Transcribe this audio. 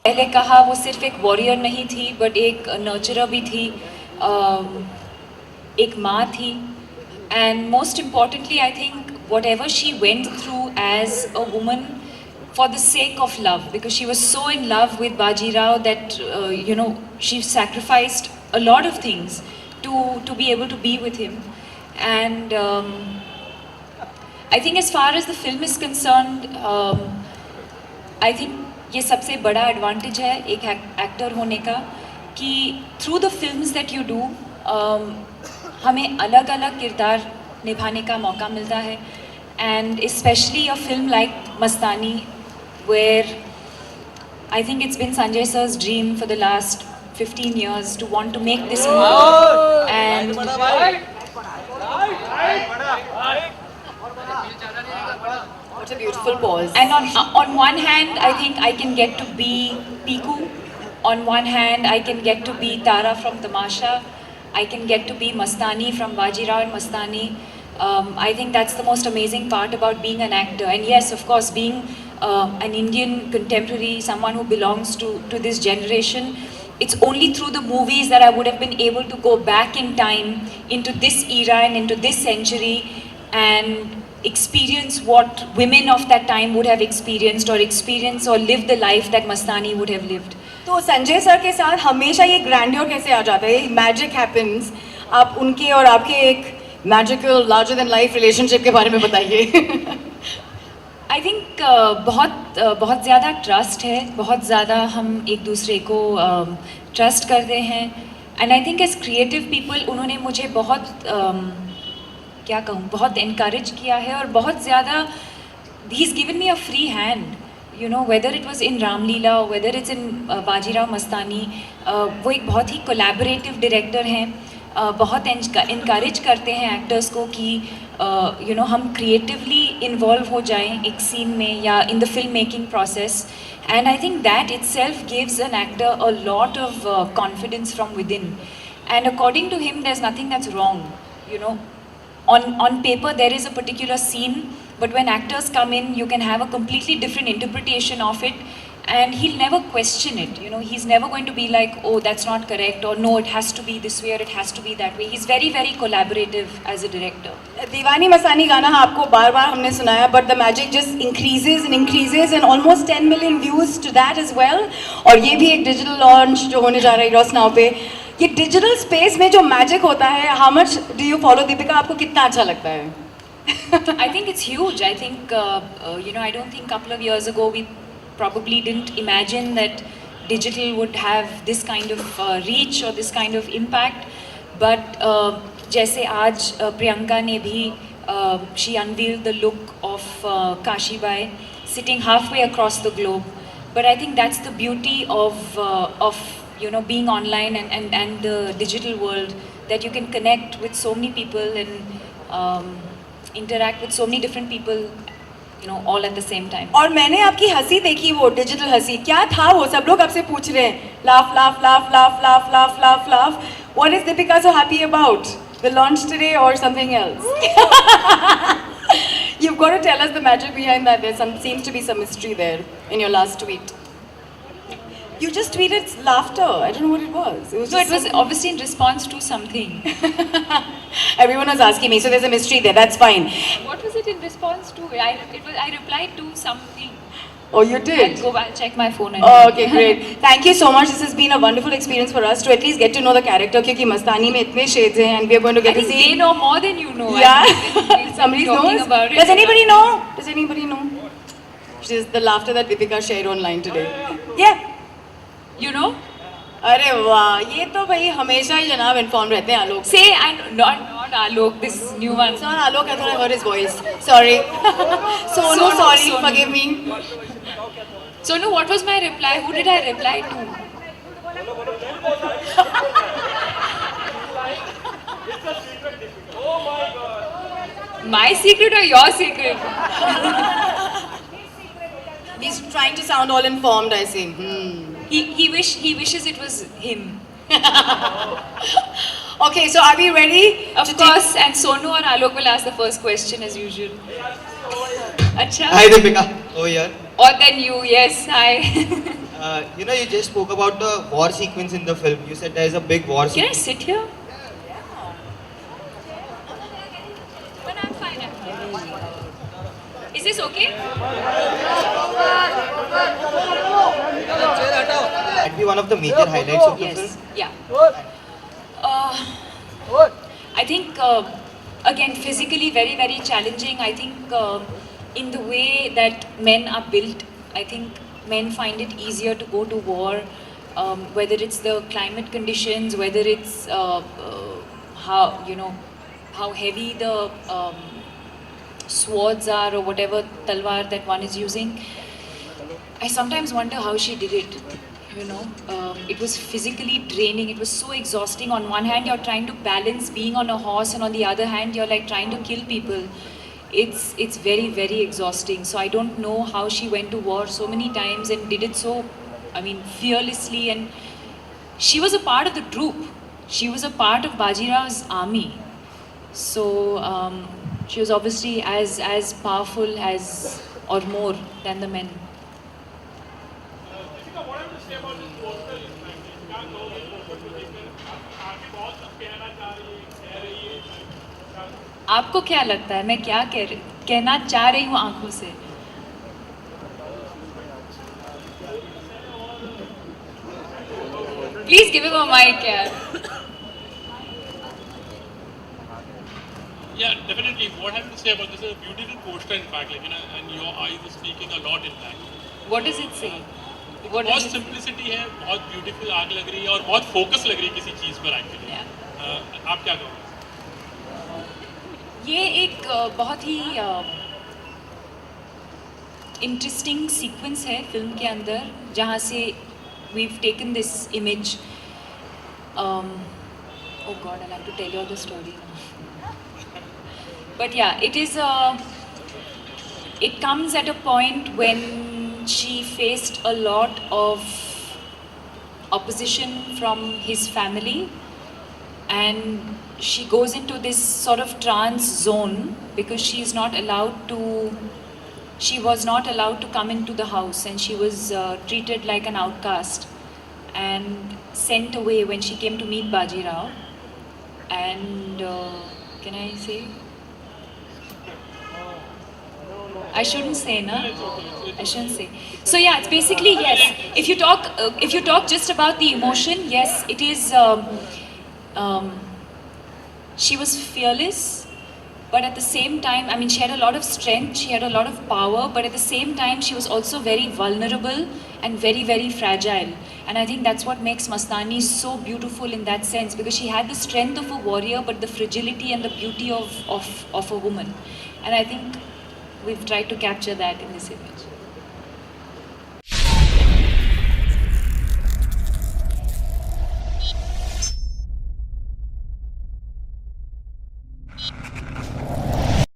पहले कहा वो सिर्फ एक वॉरियर नहीं थी बट एक नर्चरर भी थी, एक माँ थी. And most importantly, I think whatever she went through as a woman for the sake of love, because she was so in love with Bajirao that, she sacrificed a lot of things to be able to be with him. And I think as far as the film is concerned, I think ये सबसे बड़ा advantage है एक actor होने का कि through the films that you do हमें अलग अलग किरदार निभाने का मौका मिलता है. And specially a film like Mastani where I think it's been Sanjay sir's dream for the last 15 years to want to make this movie. And what a beautiful pause. And on one hand, I think I can get to be Piku. On one hand, I can get to be Tara from Tamasha. I can get to be Mastani from Bajirao and Mastani. I think that's the most amazing part about being an actor. And yes, of course, being an Indian contemporary, someone who belongs to this generation, it's only through the movies that I would have been able to go back in time into this era and into this century and experience what women of that time would have experienced or lived the life that Mastani would have lived. तो Sanjay sir के साथ हमेशा ये grandeur कैसे आ जाता है, magic happens. आप उनके और आपके एक magical larger than life relationship के बारे में बताइए. आई थिंक बहुत ज़्यादा ट्रस्ट है, बहुत ज़्यादा हम एक दूसरे को ट्रस्ट करते हैं. And I think as creative people उन्होंने मुझे बहुत क्या कहूँ, बहुत इनकरेज किया है और बहुत ज़्यादा ही is given me a free hand, you know, whether it was in Ramleela, whether it's in Bajirao Mastani. वो एक बहुत ही कोलैबोरेटिव डायरेक्टर हैं, बहुत इनकरेज करते हैं एक्टर्स को कि हम क्रिएटिवली इन्वॉल्व हो जाएं एक सीन में या in the film making process. And I think that itself gives an actor a lot of confidence from within. And according to him, there's nothing that's wrong, you know. On paper there is a particular scene, but when actors come in, you can have a completely different interpretation of it, and he'll never question it, you know. He's never going to be like, oh, that's not correct, or no, it has to be this way or it has to be that way. He's very very collaborative as a director. दीवानी मस्तानी गाना आपको बार बार हमने सुनाया, but the magic just increases and almost 10 million views to that as well. और ये भी एक digital launch जो होने जा रहा है रॉस नाउ पे. ये डिजिटल स्पेस में जो मैजिक होता है, how much do you follow? Deepika, आपको कितना अच्छा लगता है? I think it's huge. I think, I don't think a couple of years ago we probably didn't imagine that digital would have this kind of reach or this kind of impact. But जैसे आज प्रियंका ने भी she unveiled the look of Kashi Bai sitting halfway across the globe. But I think that's the beauty of being online and the digital world, that you can connect with so many people and interact with so many different people, all at the same time. और मैंने आपकी हंसी देखी, वो digital हंसी, क्या था वो? सब लोग आपसे पूछ रहे हैं, laugh laugh laugh laugh laugh laugh laugh laugh. What is Deepika so happy about? The launch today or something else? You've got to tell us the magic behind that. There seems to be some mystery there in your last tweet. You just tweeted laughter. I don't know what it was. It was obviously in response to something. Everyone was asking me, so there's a mystery there. That's fine. What was it in response to? I replied to something. Oh, you did? I'll go back, check my phone. Oh, okay, great. Thank you so much. This has been a wonderful experience for us to at least get to know the character. क्योंकि मस्तानी में इतने shades हैं, and we are going to get to see. They know more than you know. Yeah. Somebody knows. Does anybody know? Does anybody know? Which is the laughter that Deepika shared online today. Yeah. You know? अरे वाह, ये तो भाई हमेशा ही जनाब inform रहते हैं आलोक. Say not Alok, this new one. It's not Alok, I thought I heard his voice. Sorry. Sonu, sorry, forgive me. Sonu, what was my reply? Who did I reply to? My secret or your secret? He's trying to sound all informed, I see. He wishes it was him. Okay, so are we ready? Of course, and Sonu or Alok will ask the first question as usual. Acha? Hi Deepika. Oh yeah. Or then you, yes, hi. You just spoke about the war sequence in the film. You said there is a big war Can I sequence. sit here? But I'm fine. Is this okay? Might be one of the major highlights of the Yes. film. Yeah. I think again physically very very challenging. I think in the way that men are built, I think men find it easier to go to war, whether it's the climate conditions, whether it's how how heavy the swords are or whatever talwar that one is using. I sometimes wonder how she did it. It was physically draining. It was so exhausting. On one hand, you're trying to balance being on a horse, and on the other hand, you're like trying to kill people. It's very very exhausting. So I don't know how she went to war so many times and did it so, I mean, fearlessly. And she was a part of the troop. She was a part of Bajirao's army. So she was obviously as powerful as or more than the men. Deepika, what I have to say about this poster is that you can't go with poster को देखकर आगे बहुत सब कहना चाह रही है, कह रही है। आपको क्या लगता है मैं क्या कहना चाह रही हूँ आंखों से? Please give him a mic, यार. Yeah, definitely. What I have to say about this is a beautiful poster, in fact, and your eyes are speaking a lot in that. What does it say? What बहुत does it? Simplicity है, बहुत beautiful आग लग रही है और बहुत focus लग रही है किसी चीज़ पर एक्चुअली। Yeah. आप क्या कहोगे? ये एक बहुत ही इंटरेस्टिंग सीक्वेंस है फिल्म के अंदर जहाँ से we've taken this image. Oh God, I'll have to tell you all the story now. But yeah, it comes at a point when she faced a lot of opposition from his family, and she goes into this sort of trance zone because she was not allowed to come into the house, and she was treated like an outcast and sent away when she came to meet Bajirao. And can I say? I shouldn't say, na? I shouldn't say. So yeah, it's basically yes. If you talk just about the emotion, yes, it is. She was fearless, but at the same time, I mean, she had a lot of strength, she had a lot of power, but at the same time, she was also very vulnerable and very, very fragile. And I think that's what makes Mastani so beautiful in that sense, because she had the strength of a warrior, but the fragility and the beauty of a woman. And I think we've tried to capture that in this image.